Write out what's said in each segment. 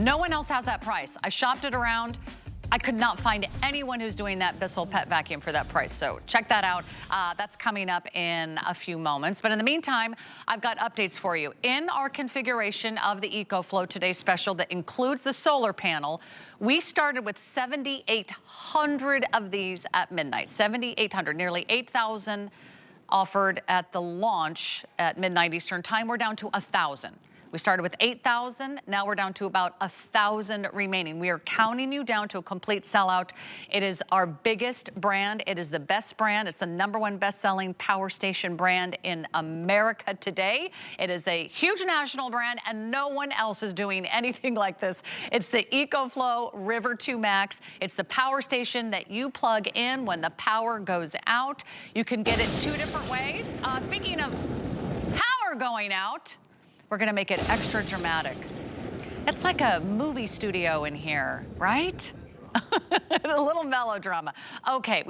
No one else has that price. I shopped it around. I could not find anyone who's doing that Bissell pet vacuum for that price. So check that out. That's coming up in a few moments. But in the meantime, I've got updates for you. In our configuration of the EcoFlow Today special that includes the solar panel, we started with 7,800 of these at midnight. 7,800, nearly 8,000 offered at the launch at midnight Eastern time. We're down to 1,000. We started with 8,000, now we're down to about 1,000 remaining. We are counting you down to a complete sellout. It is our biggest brand. It is the best brand. It's the #1 best-selling power station brand in America today. It is a huge national brand, and no one else is doing anything like this. It's the EcoFlow River 2 Max. It's the power station that you plug in when the power goes out. You can get it 2 different ways. Speaking of power going out, we're gonna make it extra dramatic. It's like a movie studio in here, right? A little melodrama. Okay,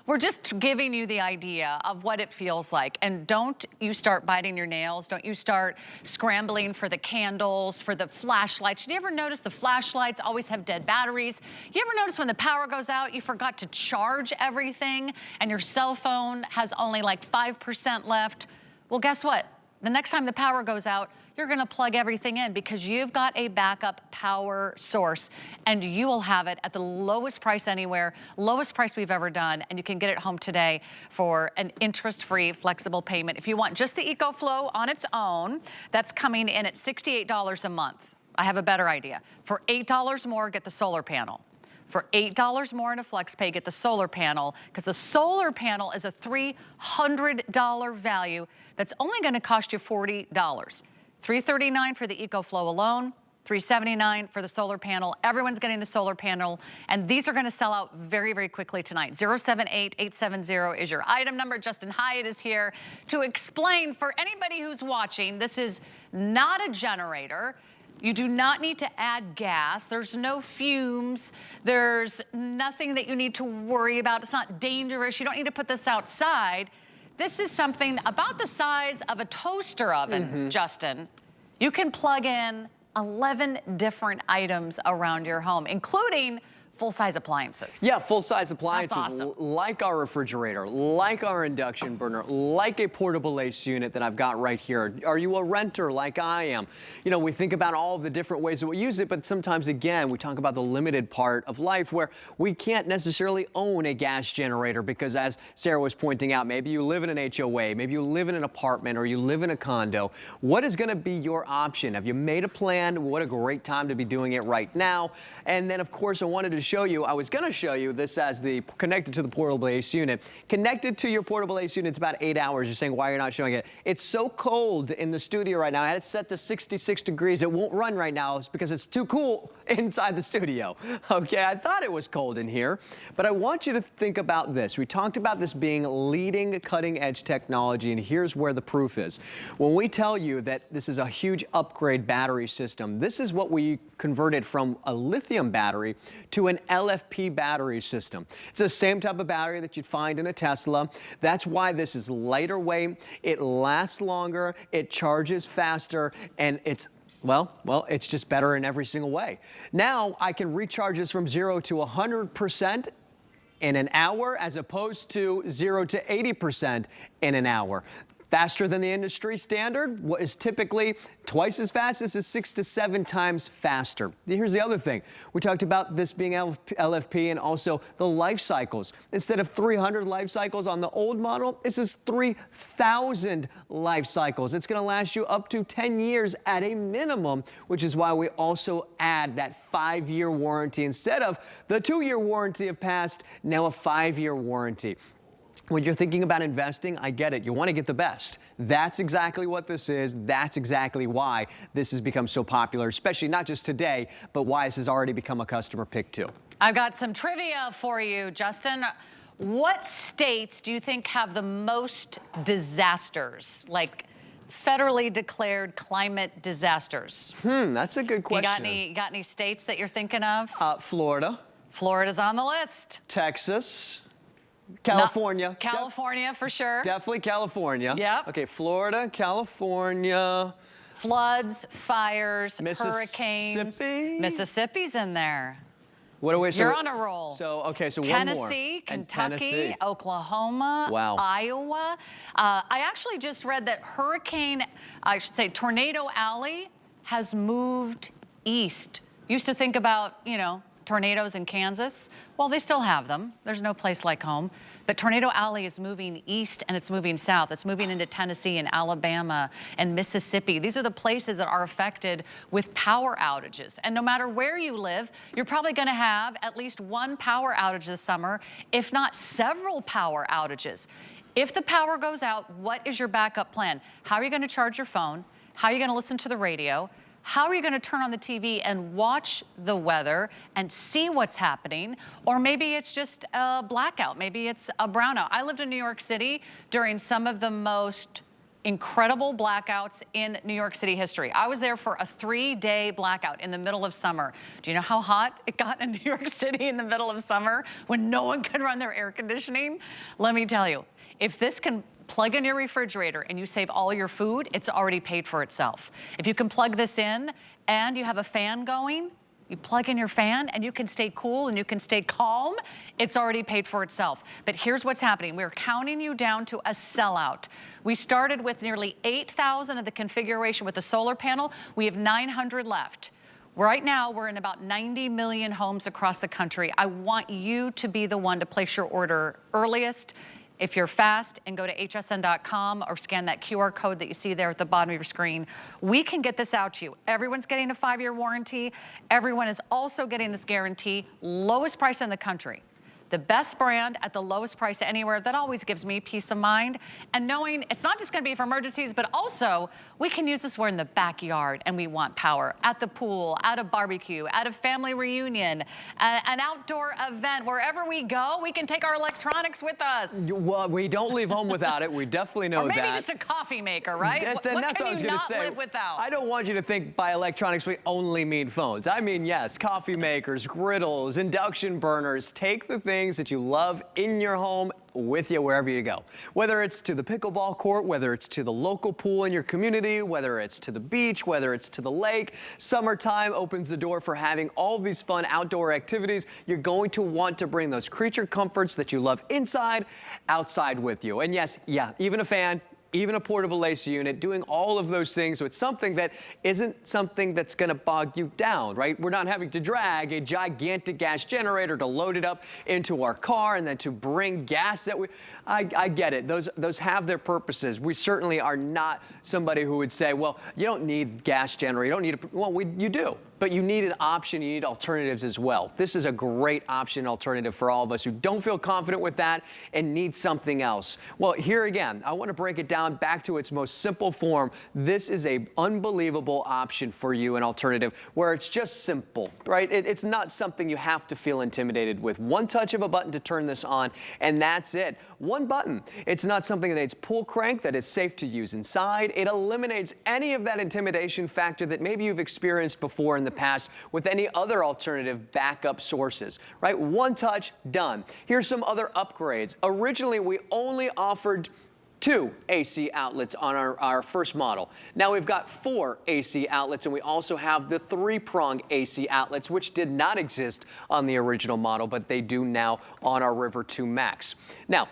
we're just giving you the idea of what it feels like. And don't you start biting your nails. Don't you start scrambling for the candles, for the flashlights. Did you ever notice the flashlights always have dead batteries? You ever notice when the power goes out, you forgot to charge everything and your cell phone has only like 5% left? Well, guess what? The next time the power goes out, you're gonna plug everything in because you've got a backup power source and you will have it at the lowest price anywhere, lowest price we've ever done, and you can get it home today for an interest-free flexible payment. If you want just the EcoFlow on its own, that's coming in at $68 a month. I have a better idea. For $8 more, get the solar panel. For $8 more in a flex pay, get the solar panel, because the solar panel is a $300 value that's only gonna cost you $40. $339 for the EcoFlow alone, $379 for the solar panel. Everyone's getting the solar panel, and these are gonna sell out very, very quickly tonight. 078870 is your item number. Justin Hyatt is here to explain for anybody who's watching, this is not a generator. You do not need to add gas. There's no fumes. There's nothing that you need to worry about. It's not dangerous. You don't need to put this outside. This is something about the size of a toaster oven, Justin. You can plug in 11 different items around your home, including full-size appliances. Yeah, full-size appliances, Awesome. like our refrigerator, like our induction burner, like a portable AC unit that I've got right here. Are you a renter like I am? You know, we think about all the different ways that we use it, but sometimes, again, we talk about the limited part of life where we can't necessarily own a gas generator because, as Sarah was pointing out, maybe you live in an HOA, maybe you live in an apartment, or you live in a condo. What is going to be your option? Have you made a plan? What a great time to be doing it right now. And then, of course, I wanted to I was going to show you this as the connected to the portable AC unit. Connected to your portable AC unit, it's about 8 hours. You're saying, why you're not showing it? It's so cold in the studio right now. I had it set to 66 degrees. It won't run right now. It's because it's too cool inside the studio. Okay, I thought it was cold in here, but I want you to think about this. We talked about this being leading cutting-edge technology, and here's where the proof is. When we tell you that this is a huge upgrade battery system, this is what we converted from a lithium battery to an LFP battery system. It's the same type of battery that you'd find in a Tesla. That's why this is lighter weight, it lasts longer, it charges faster, and it's it's just better in every single way. Now I can recharge this from 0 to 100% in an hour as opposed to 0 to 80% in an hour. Faster than the industry standard. What is typically twice as fast. This is 6 to 7 times faster. Here's the other thing. We talked about this being LFP and also the life cycles. Instead of 300 life cycles on the old model, this is 3,000 life cycles. It's going to last you up to 10 years at a minimum, which is why we also add that 5-year warranty. Instead of the 2-year warranty of past, now a 5-year warranty. When you're thinking about investing, I get it. You want to get the best. That's exactly what this is. That's exactly why this has become so popular, especially not just today, but why this has already become a customer pick too. I've got some trivia for you, Justin. What states do you think have the most disasters, like federally declared climate disasters? That's a good question. You got any states that you're thinking of? Florida. Florida's on the list. Texas. California. California for sure. Definitely California. Yep. Okay, Florida, California. Floods, fires, hurricanes. Mississippi's in there. What do we? You're on a roll. So okay, so Tennessee, one more. Kentucky, Tennessee. Oklahoma, Wow. Iowa. I actually just read that Tornado Alley has moved east. Used to think about, you know, tornadoes in Kansas. Well, they still have them. There's no place like home. But Tornado Alley is moving east and it's moving south. It's moving into Tennessee and Alabama and Mississippi. These are the places that are affected with power outages. And no matter where you live, you're probably going to have at least one power outage this summer, if not several power outages. If the power goes out, what is your backup plan? How are you going to charge your phone? How are you going to listen to the radio? How are you going to turn on the TV and watch the weather and see what's happening? Or maybe it's just a blackout. Maybe it's a brownout. I lived in New York City during some of the most incredible blackouts in New York City history. I was there for a 3-day blackout in the middle of summer. Do you know how hot it got in New York City in the middle of summer when no one could run their air conditioning? Let me tell you, if this can plug in your refrigerator and you save all your food, it's already paid for itself. If you can plug this in and you have a fan going, you plug in your fan and you can stay cool and you can stay calm, it's already paid for itself. But here's what's happening. We're counting you down to a sellout. We started with nearly 8,000 of the configuration with the solar panel. We have 900 left. Right now, we're in about 90 million homes across the country. I want you to be the one to place your order earliest. If you're fast and go to hsn.com or scan that QR code that you see there at the bottom of your screen, we can get this out to you. Everyone's getting a 5-year warranty. Everyone is also getting this guarantee, lowest price in the country. The best brand at the lowest price anywhere. That always gives me peace of mind. And knowing it's not just going to be for emergencies, but also we can use this. We're in the backyard and we want power. At the pool, at a barbecue, at a family reunion, an outdoor event. Wherever we go, we can take our electronics with us. Well, we don't leave home without it. We definitely know that. Or maybe just a coffee maker, right? That's what what I was going to say. Live without? I don't want you to think by electronics we only mean phones. I mean, yes, coffee makers, griddles, induction burners. Take the things that you love in your home with you wherever you go. Whether it's to the pickleball court, whether it's to the local pool in your community, whether it's to the beach, whether it's to the lake, summertime opens the door for having all these fun outdoor activities. You're going to want to bring those creature comforts that you love inside, outside with you. And yes, yeah, even a fan, even a portable AC unit, doing all of those things with something that isn't something that's going to bog you down, right? We're not having to drag a gigantic gas generator to load it up into our car and then to bring gas that I get it. Those have their purposes. We certainly are not somebody who would say, well, you don't need gas generator. You don't need you do. But you need an option, you need alternatives as well. This is a great option alternative for all of us who don't feel confident with that and need something else. Well, here again, I want to break it down back to its most simple form. This is an unbelievable option for you, an alternative, where it's just simple, right? It's not something you have to feel intimidated with. One touch of a button to turn this on, and that's it. One button. It's not something that needs pull crank, that is safe to use inside. It eliminates any of that intimidation factor that maybe you've experienced before in the past with any other alternative backup sources, right? One touch, done. Here's some other upgrades. Originally, we only offered 2 AC outlets on our first model. Now we've got 4 AC outlets, and we also have the 3-prong AC outlets, which did not exist on the original model, but they do now on our River 2 Max. Now,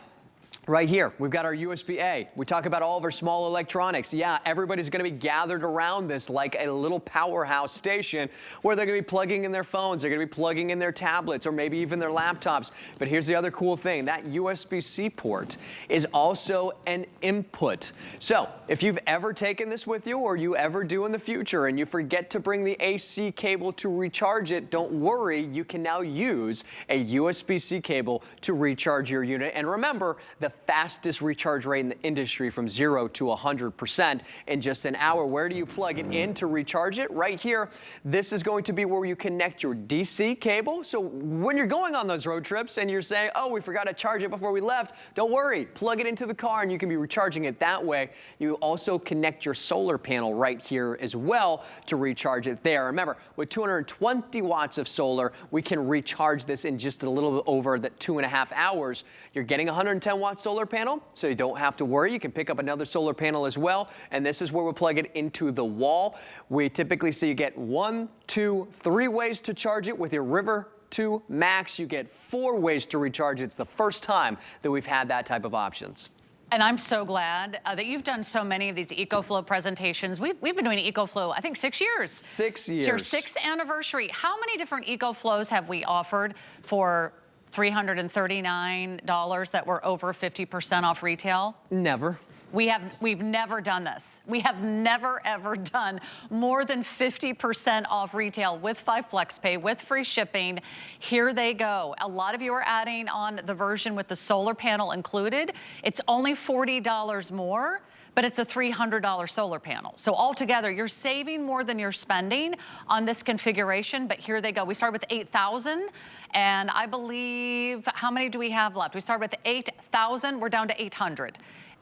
right here, we've got our USB-A. We talk about all of our small electronics. Yeah, everybody's going to be gathered around this like a little powerhouse station where they're going to be plugging in their phones, they're going to be plugging in their tablets, or maybe even their laptops. But here's the other cool thing. That USB-C port is also an input. So if you've ever taken this with you, or you ever do in the future, and you forget to bring the AC cable to recharge it, don't worry. You can now use a USB-C cable to recharge your unit. And remember, the fastest recharge rate in the industry, from 0 to 100% in just an hour. Where do you plug it in to recharge it? Right here. This is going to be where you connect your DC cable. So when you're going on those road trips and you're saying, oh, we forgot to charge it before we left, don't worry. Plug it into the car and you can be recharging it that way. You also connect your solar panel right here as well to recharge it there. Remember, with 220 watts of solar, we can recharge this in just a little bit over the 2.5 hours. You're getting 110 watts solar panel, so you don't have to worry. You can pick up another solar panel as well, and this is where we plug it into the wall. We typically see you get 1, 2, 3 ways to charge it. With your River 2 Max, you get 4 ways to recharge. It's the first time that we've had that type of options. And I'm so glad that you've done so many of these EcoFlow presentations. We've been doing EcoFlow, I think, 6 years. 6 years. It's your 6th anniversary. How many different EcoFlows have we offered for $339 that were over 50% off retail? Never. We've never done this. We have never, ever done more than 50% off retail with 5 FlexPay, with free shipping. Here they go. A lot of you are adding on the version with the solar panel included. It's only $40 more, but it's a $300 solar panel. So altogether, you're saving more than you're spending on this configuration, but here they go. We started with 8,000, and I believe, how many do we have left? We started with 8,000, we're down to 800.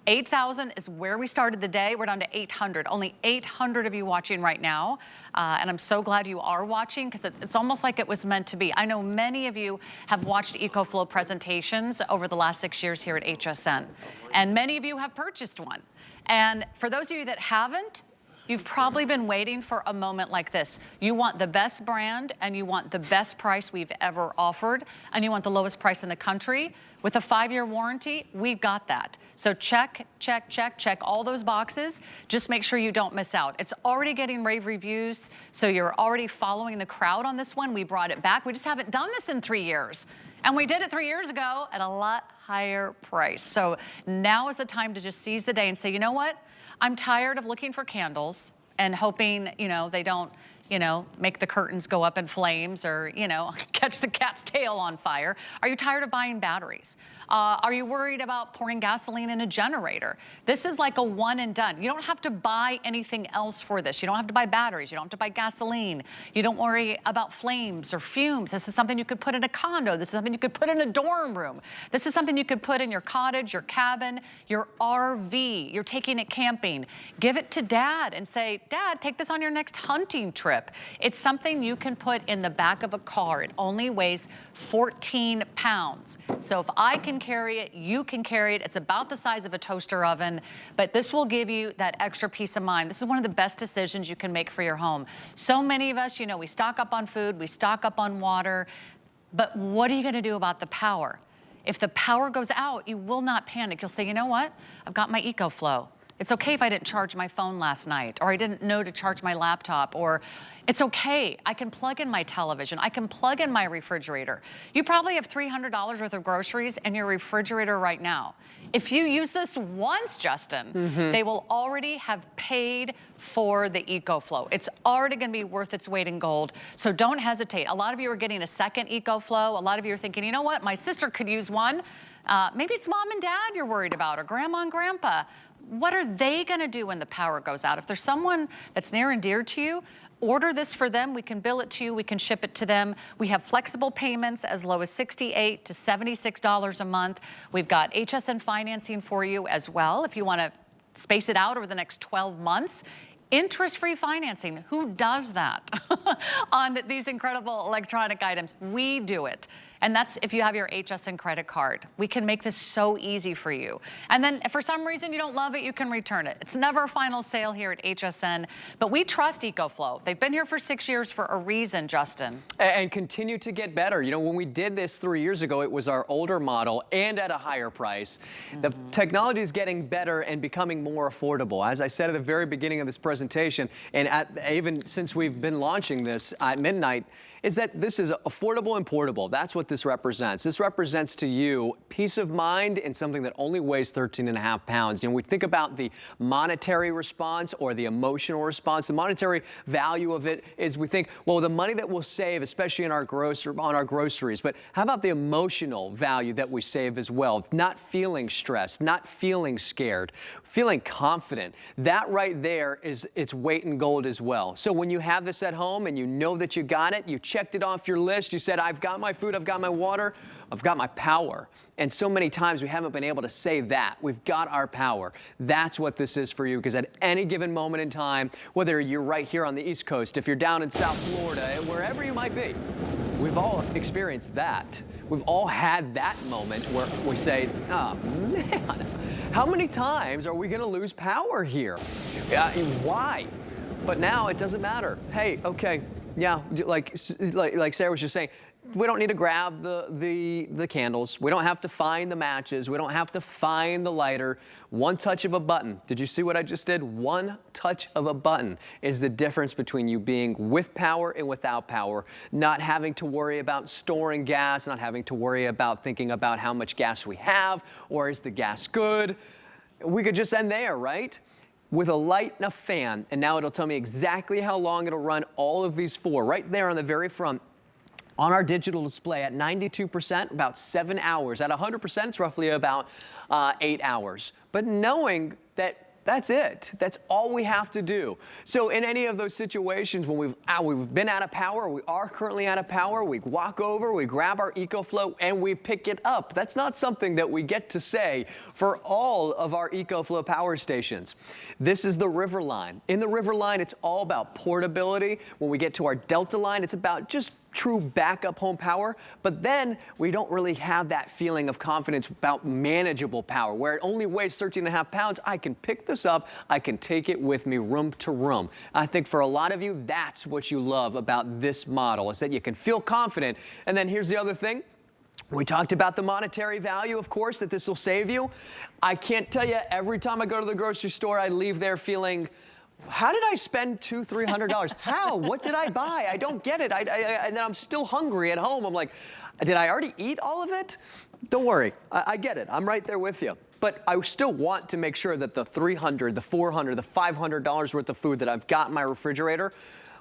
8,000 is where we started the day. We're down to 800. Only 800 of you watching right now. And I'm so glad you are watching, because it's almost like it was meant to be. I know many of you have watched EcoFlow presentations over the last 6 years here at HSN. And many of you have purchased one. And for those of you that haven't, you've probably been waiting for a moment like this. You want the best brand, and you want the best price we've ever offered, and you want the lowest price in the country. With a 5-year warranty, we've got that. So check, check, check, check all those boxes. Just make sure you don't miss out. It's already getting rave reviews, so you're already following the crowd on this one. We brought it back. We just haven't done this in 3 years. And we did it 3 years ago at a lot higher price. So now is the time to just seize the day and say, you know what? I'm tired of looking for candles and hoping, they don't, make the curtains go up in flames, or, catch the cat's tail on fire. Are you tired of buying batteries? Are you worried about pouring gasoline in a generator? This is like a one and done. You don't have to buy anything else for this. You don't have to buy batteries. You don't have to buy gasoline. You don't worry about flames or fumes. This is something you could put in a condo. This is something you could put in a dorm room. This is something you could put in your cottage, your cabin, your RV. You're taking it camping. Give it to Dad and say, Dad, take this on your next hunting trip. It's something you can put in the back of a car. It only weighs 14 pounds. So if I can carry it, you can carry it. It's about the size of a toaster oven, but this will give you that extra peace of mind. This is one of the best decisions you can make for your home. So many of us, we stock up on food, we stock up on water, but what are you gonna do about the power? If the power goes out, you will not panic. You'll say, you know what? I've got my EcoFlow. It's okay if I didn't charge my phone last night, or I didn't know to charge my laptop, or it's okay. I can plug in my television. I can plug in my refrigerator. You probably have $300 worth of groceries in your refrigerator right now. If you use this once, Justin, they will already have paid for the EcoFlow. It's already gonna be worth its weight in gold, so don't hesitate. A lot of you are getting a second EcoFlow. A lot of you are thinking, you know what, my sister could use one. Maybe it's mom and dad you're worried about, or grandma and grandpa. What are they gonna do when the power goes out? If there's someone that's near and dear to you, order this for them. We can bill it to you, we can ship it to them. We have flexible payments as low as $68 to $76 a month. We've got HSN financing for you as well if you wanna space it out over the next 12 months. Interest-free financing, who does that on these incredible electronic items? We do it. And that's if you have your HSN credit card. We can make this so easy for you. And then if for some reason you don't love it, you can return it. It's never a final sale here at HSN, but we trust EcoFlow. They've been here for 6 years for a reason, Justin. And continue to get better. When we did this 3 years ago, it was our older model and at a higher price. The technology is getting better and becoming more affordable. As I said at the very beginning of this presentation, and even since we've been launching this at midnight, is that this is affordable and portable. That's what this represents. This represents to you peace of mind in something that only weighs 13.5 pounds. We think about the monetary response or the emotional response. The monetary value of it is we think, well, the money that we'll save, especially on our groceries, but how about the emotional value that we save as well? Not feeling stressed, not feeling scared, feeling confident. That right there is its weight in gold as well. So when you have this at home and you know that you got it, you checked it off your list. You said, I've got my food, I've got my water, I've got my power. And so many times we haven't been able to say that. We've got our power. That's what this is for you, because at any given moment in time, whether you're right here on the East Coast, if you're down in South Florida, wherever you might be, we've all experienced that. We've all had that moment where we say, oh man, how many times are we gonna lose power here? Why? But now it doesn't matter. Hey, okay, yeah, like Sarah was just saying, we don't need to grab the candles. We don't have to find the matches. We don't have to find the lighter. One touch of a button. Did you see what I just did? One touch of a button is the difference between you being with power and without power, not having to worry about storing gas, not having to worry about thinking about how much gas we have, or is the gas good? We could just end there, right? With a light and a fan, and now it'll tell me exactly how long it'll run all of these for. Right there on the very front, on our digital display at 92%, about 7 hours. At 100%, it's roughly about 8 hours. But knowing that that's it. That's all we have to do. So in any of those situations when we've been out of power, we are currently out of power, we walk over, we grab our EcoFlow, and we pick it up. That's not something that we get to say for all of our EcoFlow power stations. This is the River line. In the River line, it's all about portability. When we get to our Delta line, it's about just true backup home power, but then we don't really have that feeling of confidence about manageable power, where it only weighs 13.5 pounds. I can pick this up, I can take it with me room to room. I think for a lot of you, that's what you love about this model, is that you can feel confident. And then here's the other thing. We talked about the monetary value, of course, that this will save you. I can't tell you, every time I go to the grocery store, I leave there feeling, how did I spend $200-300? How? What did I buy? I don't get it. And then I'm still hungry at home. I'm like, did I already eat all of it? Don't worry. I get it. I'm right there with you. But I still want to make sure that the $300, the $400, the $500 worth of food that I've got in my refrigerator,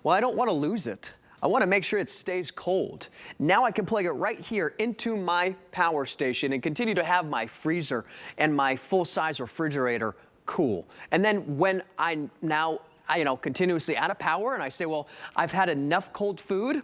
well, I don't want to lose it. I want to make sure it stays cold. Now I can plug it right here into my power station and continue to have my freezer and my full-size refrigerator cool. And then when I'm now, continuously out of power and I say, well, I've had enough cold food,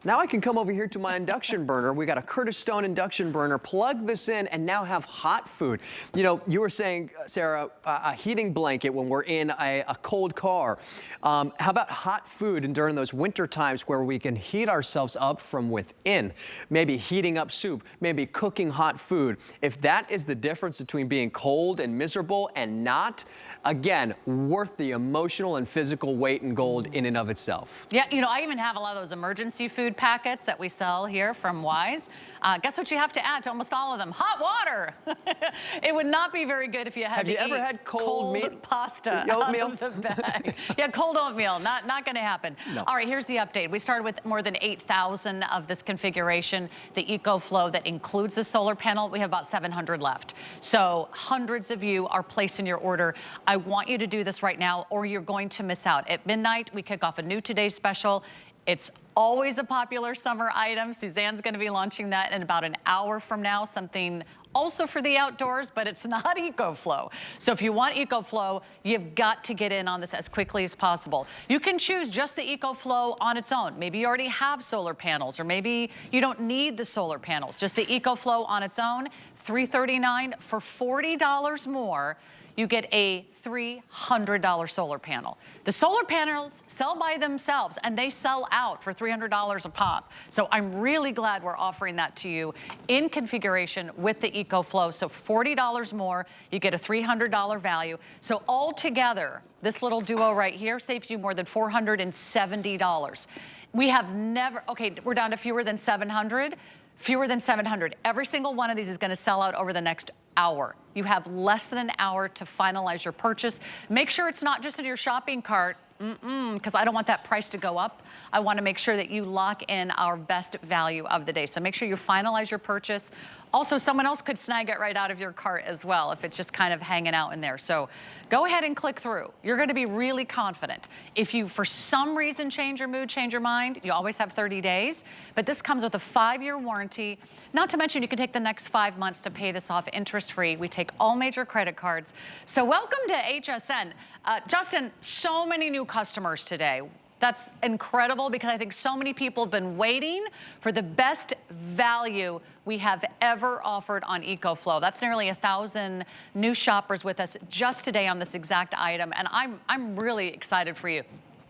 now I can come over here to my induction burner. We got a Curtis Stone induction burner, plug this in, and now have hot food. You were saying, Sarah, a heating blanket when we're in a cold car. How about hot food and during those winter times where we can heat ourselves up from within? Maybe heating up soup, maybe cooking hot food. If that is the difference between being cold and miserable and not, again, worth the emotional and physical weight in gold in and of itself. Yeah, I even have a lot of those emergency food packets that we sell here from Wise. Guess what you have to add to almost all of them? Hot water. It would not be very good if you had to eat ever had cold meat? Pasta Oatmeal? out of the bag. Yeah, cold oatmeal. Not going to happen. No. All right, here's the update. We started with more than 8,000 of this configuration, the EcoFlow that includes the solar panel. We have about 700 left. So hundreds of you are placing your order. I want you to do this right now or you're going to miss out. At midnight, we kick off a new Today special. It's always a popular summer item. Suzanne's going to be launching that in about an hour from now, something also for the outdoors, but it's not EcoFlow. So if you want EcoFlow, you've got to get in on this as quickly as possible. You can choose just the EcoFlow on its own. Maybe you already have solar panels, or maybe you don't need the solar panels. Just the EcoFlow on its own, $339. For $40 more, you get a $300 solar panel. The solar panels sell by themselves and they sell out for $300 a pop. So I'm really glad we're offering that to you in configuration with the EcoFlow. So $40 more, you get a $300 value. So altogether, this little duo right here saves you more than $470. We have never, okay, we're down to fewer than 700. Fewer than 700. Every single one of these is going to sell out over the next hour. You have less than an hour to finalize your purchase. Make sure it's not just in your shopping cart, because I don't want that price to go up. I want to make sure that you lock in our best value of the day. So make sure you finalize your purchase. Also, someone else could snag it right out of your cart as well if it's just kind of hanging out in there. So go ahead and click through. You're going to be really confident. If you, for some reason, change your mood, change your mind, you always have 30 days. But this comes with a 5-year warranty. Not to mention, you can take the next 5 months to pay this off interest-free. We take all major credit cards. So welcome to HSN. Justin, so many new customers today. That's incredible because I think so many people have been waiting for the best value we have ever offered on EcoFlow. That's nearly 1,000 new shoppers with us just today on this exact item, and I'm really excited for you.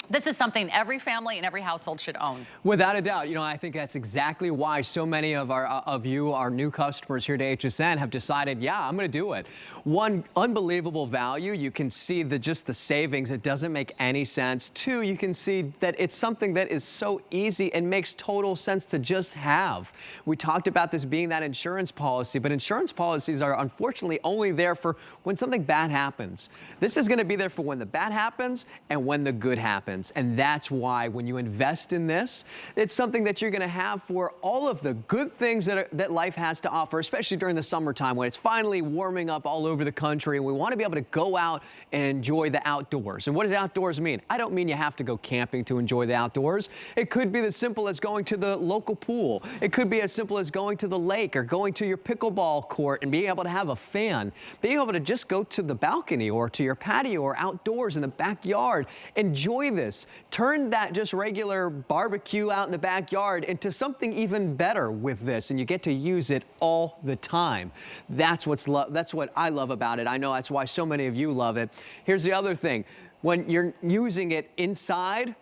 This is something every family and every household should own. Without a doubt. I think that's exactly why so many of our new customers here to HSN have decided, yeah, I'm going to do it. One, unbelievable value. You can see just the savings. It doesn't make any sense. Two, you can see that it's something that is so easy and makes total sense to just have. We talked about this being that insurance policy, but insurance policies are unfortunately only there for when something bad happens. This is going to be there for when the bad happens and when the good happens. And that's why when you invest in this, it's something that you're going to have for all of the good things that life has to offer, especially during the summertime when it's finally warming up all over the country and we want to be able to go out and enjoy the outdoors. And what does outdoors mean? I don't mean you have to go camping to enjoy the outdoors. It could be as simple as going to the local pool. It could be as simple as going to the lake or going to your pickleball court and being able to have a fan, being able to just go to the balcony or to your patio or outdoors in the backyard. Enjoy this. Turn that just regular barbecue out in the backyard into something even better with this, and you get to use it all the time. That's what I love about it. I know that's why so many of you love it. Here's the other thing. When you're using it inside,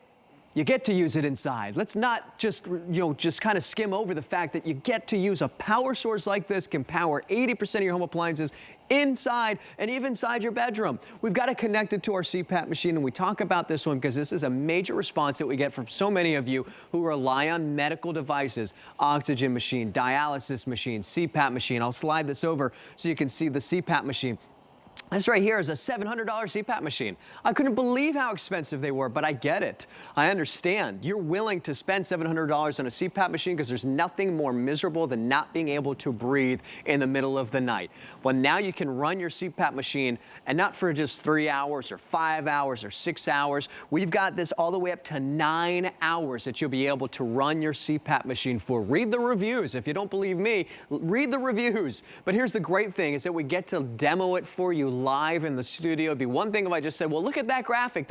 you get to use it inside. Let's not just kind of skim over the fact that you get to use a power source like this, can power 80% of your home appliances inside and even inside your bedroom. We've got it connected to our CPAP machine, and we talk about this one because this is a major response that we get from so many of you who rely on medical devices, oxygen machine, dialysis machine, CPAP machine. I'll slide this over so you can see the CPAP machine. This right here is a $700 CPAP machine. I couldn't believe how expensive they were, but I get it. I understand. You're willing to spend $700 on a CPAP machine because there's nothing more miserable than not being able to breathe in the middle of the night. Well, now you can run your CPAP machine, and not for just 3 hours or 5 hours or 6 hours. We've got this all the way up to 9 hours that you'll be able to run your CPAP machine for. Read the reviews. If you don't believe me, read the reviews. But here's the great thing is that we get to demo it for you live in the studio. It'd be one thing if I just said, well, look at that graphic.